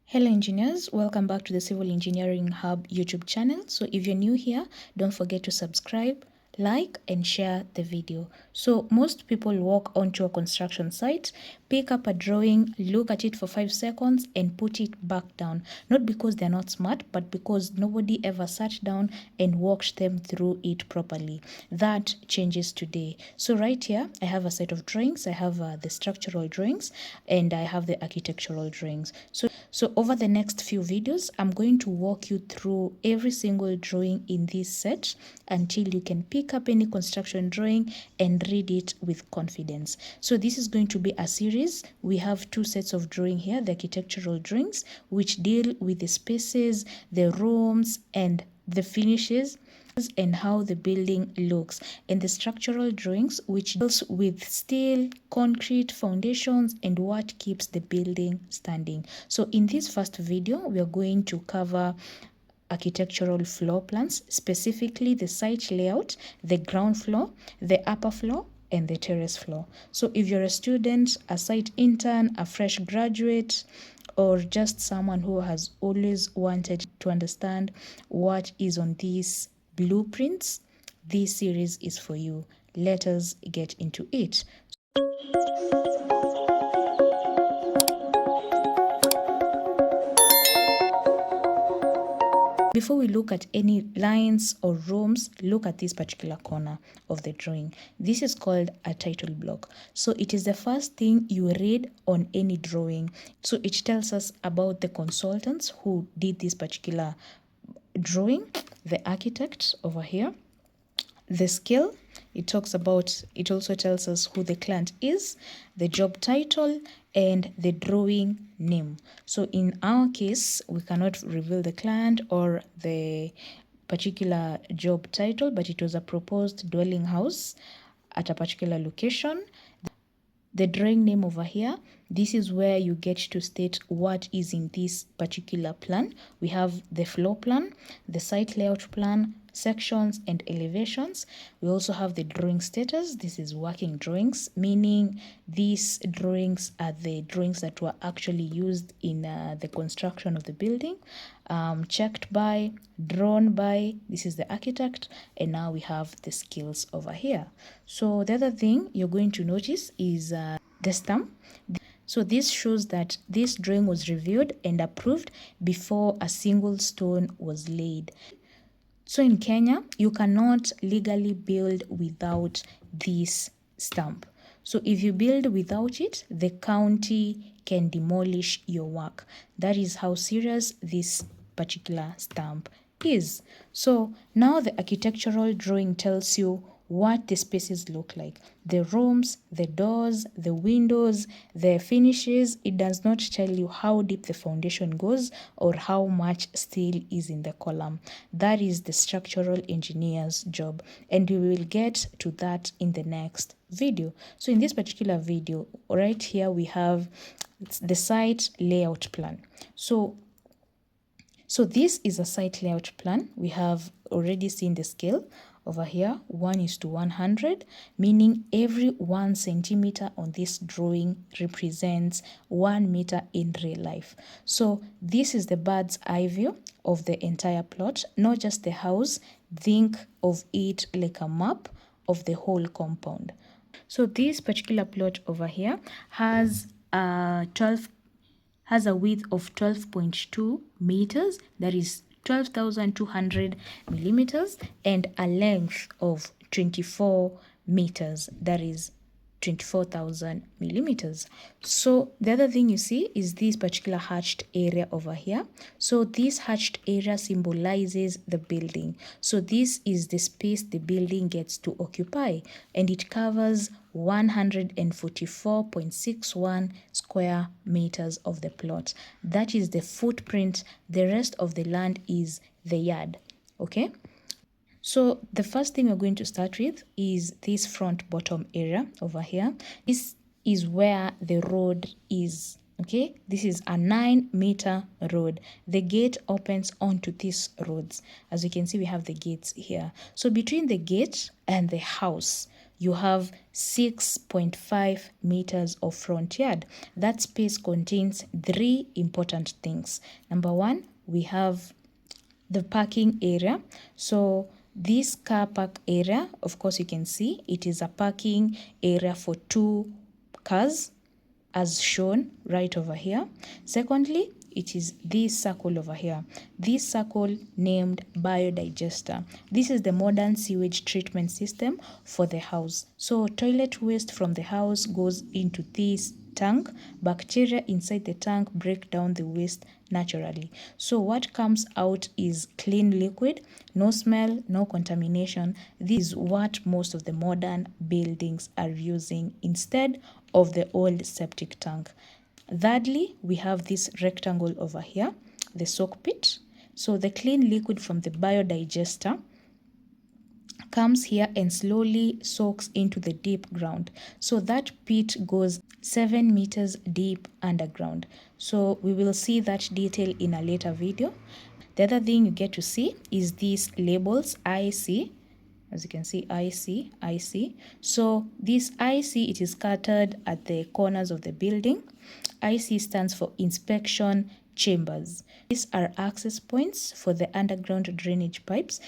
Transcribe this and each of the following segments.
Hello engineers, welcome back to the Civil Engineering Hub YouTube channel. So if you're new here, don't forget to subscribe, like and share the video. So most people walk onto a construction site, pick up a drawing, look at it for 5 seconds and put it back down. Not because they're not smart, but because nobody ever sat down and walked them through it properly. That changes today. So right here, I have a set of drawings. I have the structural drawings and I have the architectural drawings. So over the next few videos, I'm going to walk you through every single drawing in this set until you can pick up any construction drawing and read it with confidence. So this is going to be a series. We have 2 sets of drawing here, the architectural drawings, which deal with the spaces, the rooms, and the finishes and how the building looks, and the structural drawings, which deals with steel, concrete, foundations, and what keeps the building standing. So in this first video, we are going to cover architectural floor plans, specifically the site layout, the ground floor, the upper floor, and the terrace floor. So if you're a student, a site intern, a fresh graduate, or just someone who has always wanted to understand what is on these blueprints, this series is for you. Let us get into it. Before we look at any lines or rooms, look at this particular corner of the drawing. This is called a title block. So it is the first thing you read on any drawing. So it tells us about the consultants who did this particular drawing, the architect over here, the scale. It also tells us who the client is, the job title, and the drawing name. So in our case, we cannot reveal the client or the particular job title, but it was a proposed dwelling house at a particular location. The drawing name over here, this is where you get to state what is in this particular plan. We have the floor plan, the site layout plan, sections and elevations. We also have the drawing status. This is working drawings, meaning these drawings are the drawings that were actually used in the construction of the building. Checked by, drawn by, this is the architect, and now we have the skills over here. So the other thing you're going to notice is the stamp. So this shows that this drawing was reviewed and approved before a single stone was laid. So in Kenya, you cannot legally build without this stamp. So if you build without it, the county can demolish your work. That is how serious this particular stamp is. So now the architectural drawing tells you what the spaces look like, the rooms, the doors, the windows, the finishes. It does not tell you how deep the foundation goes or how much steel is in the column. That is the structural engineer's job, and we will get to that in the next video. So in this particular video right here, we have the site layout plan. So this is a site layout plan. We have already seen the scale over here, 1:100, meaning every 1 centimeter on this drawing represents 1 meter in real life. So this is the bird's eye view of the entire plot, not just the house. Think of it like a map of the whole compound. So this particular plot over here has a width of 12.2 meters, that is 12,200 millimeters, and a length of 24 meters, that is 24,000 millimeters. So the other thing you see is this particular hatched area over here. So this hatched area symbolizes the building. So this is the space the building gets to occupy, and it covers 144.61 square meters of the plot. That is the footprint. The rest of the land is the yard. Okay. So the first thing we're going to start with is this front bottom area over here. This is where the road is. Okay, this is a 9-meter road. The gate opens onto these roads. As you can see, we have the gates here. So between the gate and the house, you have 6.5 meters of front yard. That space contains three important things. Number one, we have the parking area. So this car park area, of course, you can see it is a parking area for two cars as shown right over here. Secondly, it is this circle over here. This circle named biodigester. This is the modern sewage treatment system for the house. So toilet waste from the house goes into this tank. Bacteria inside the tank break down the waste naturally. So what comes out is clean liquid, no smell, no contamination. This is what most of the modern buildings are using instead of the old septic tank. Thirdly, we have this rectangle over here, the soak pit. So the clean liquid from the biodigester comes here and slowly soaks into the deep ground. So that pit goes 7 meters deep underground. So we will see that detail in a later video. The other thing you get to see is these labels, IC. As you can see, IC. So this IC, it is scattered at the corners of the building. IC stands for inspection chambers. These are access points for the underground drainage pipes.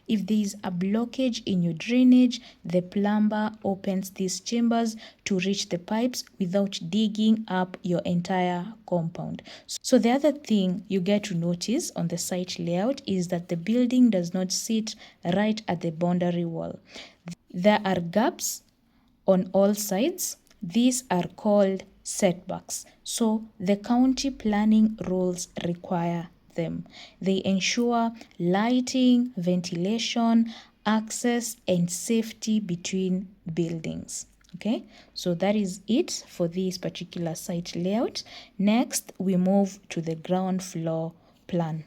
If there is a blockage in your drainage, the plumber opens these chambers to reach the pipes without digging up your entire compound. So the other thing you get to notice on the site layout is that the building does not sit right at the boundary wall. There are gaps on all sides. These are called setbacks. So the county planning rules require them. They ensure lighting, ventilation, access, and safety between buildings. Okay, so that is it for this particular site layout. Next, we move to the ground floor plan.